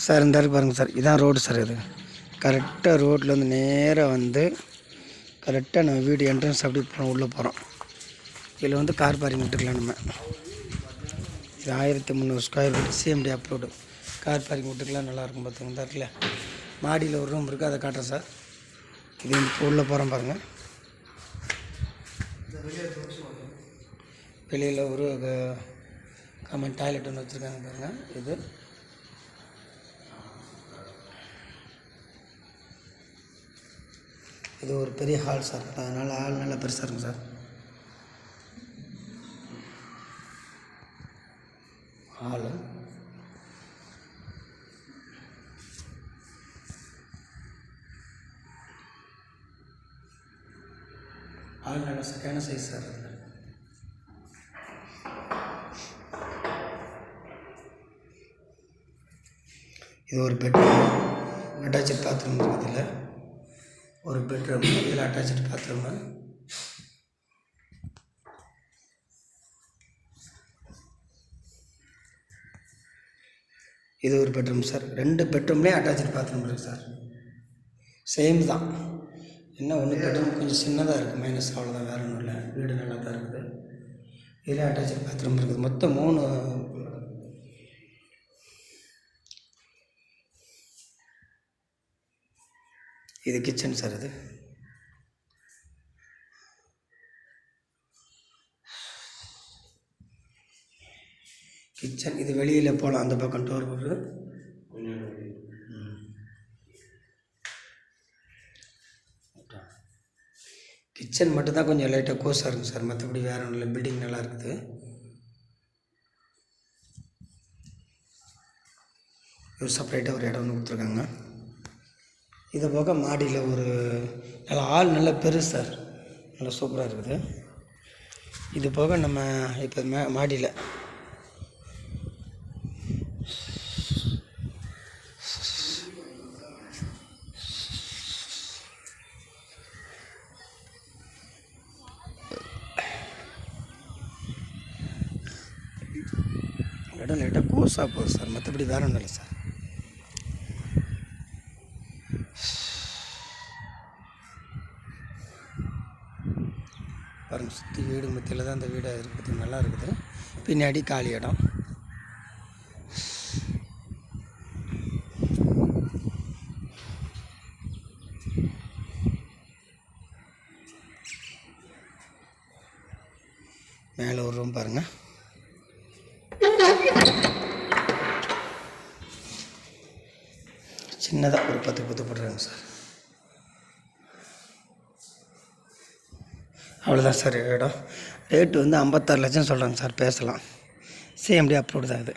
Sir இந்த பாருங்கள் sir, இதான் ரோடு சார். இது கரெக்டாக ரோட்லேருந்து நேராக வந்து கரெக்டாக நம்ம வீடு என்ட்ரன்ஸ் அப்படி போகிறோம், உள்ளே போகிறோம். இதில் வந்து கார் பார்க்கிங் விட்டுக்கலாம் நம்ம. இது 1300 square feet CMD approved car parking விட்டுக்கலாம். நல்லாயிருக்கும் பார்த்துங்க. இந்த இருக்குல்ல மாடியில் ஒரு ரூம் இருக்குது, அதை காட்டுறேன் சார். இது இப்போ உள்ளே போகிறோம் பாருங்கள். வெளியில் ஒரு காமன் டாய்லெட் ஒன்று வச்சுருக்காங்க பாருங்கள். இது ஒரு பெரிய ஹால் சார். அதனால் ஹால் நல்லா பெருசாக இருக்கும் சார். ஹாலு நல்லா சரியான சைஸ் சார். இது ஒரு பெட்ரூம், அட்டாச்சு பாத்ரூம் இருக்குது. இதில் ஒரு பெட்ரூம், இதில் அட்டாச்சு பாத்ரூமு. இது ஒரு பெட்ரூம் சார். 2 பெட்ரூம்லேயே அட்டாச்சு பாத்ரூம் இருக்குது சார். சேம் தான். என்ன ஒன்று பெட்ரூம் கொஞ்சம் சின்னதாக இருக்குது, மைனஸ் அவ்வளோதான், வேறு ஒன்றும் இல்லை. வீடு நல்லா தான் இருக்குது. இதில் அட்டாச்சு பாத்ரூம் இருக்குது. மொத்தம் 3. இது கிச்சன் சார். இது கிச்சன். இது வெளியில் போகலாம், அந்த பக்கம் டோர் போடுறது. கிச்சன் மட்டும்தான் கொஞ்சம் லைட்டாக கோஸாக இருக்கும் சார், மற்றபடி வேறு ஒன்றும் இல்லை. பில்டிங் நல்லா இருக்குது. ஒரு செப்பரேட்டாக ஒரு இடம் ஒன்று கொடுத்துருக்காங்க. இதை போக மாடியில் ஒரு நல்லா ஆள் நல்லா பெருசு சார், நல்லா சூப்பராக இருக்குது. இது போக நம்ம இப்போ மாடியில் இடம் லைட்டாக கோஸாக போகுது சார், மற்றபடி வேறு ஒன்றும் இல்லை சார். பாருங்கள், சுற்றி வீடு மத்தியில் தான் அந்த வீடு இருக்குது. நல்லா இருக்குது. பின்னாடி காலி இடம். மேலே ஒரு ரூம் பாருங்கள். சின்னதாக ஒரு 10 போட்டுறாங்க சார். அவ்வளோதான் சார் இடம். ரேட்டு வந்து 56 லட்சம் சொல்கிறாங்க சார். பேசலாம். சிஎம்டி அப்ரூவ்டு தான் இது.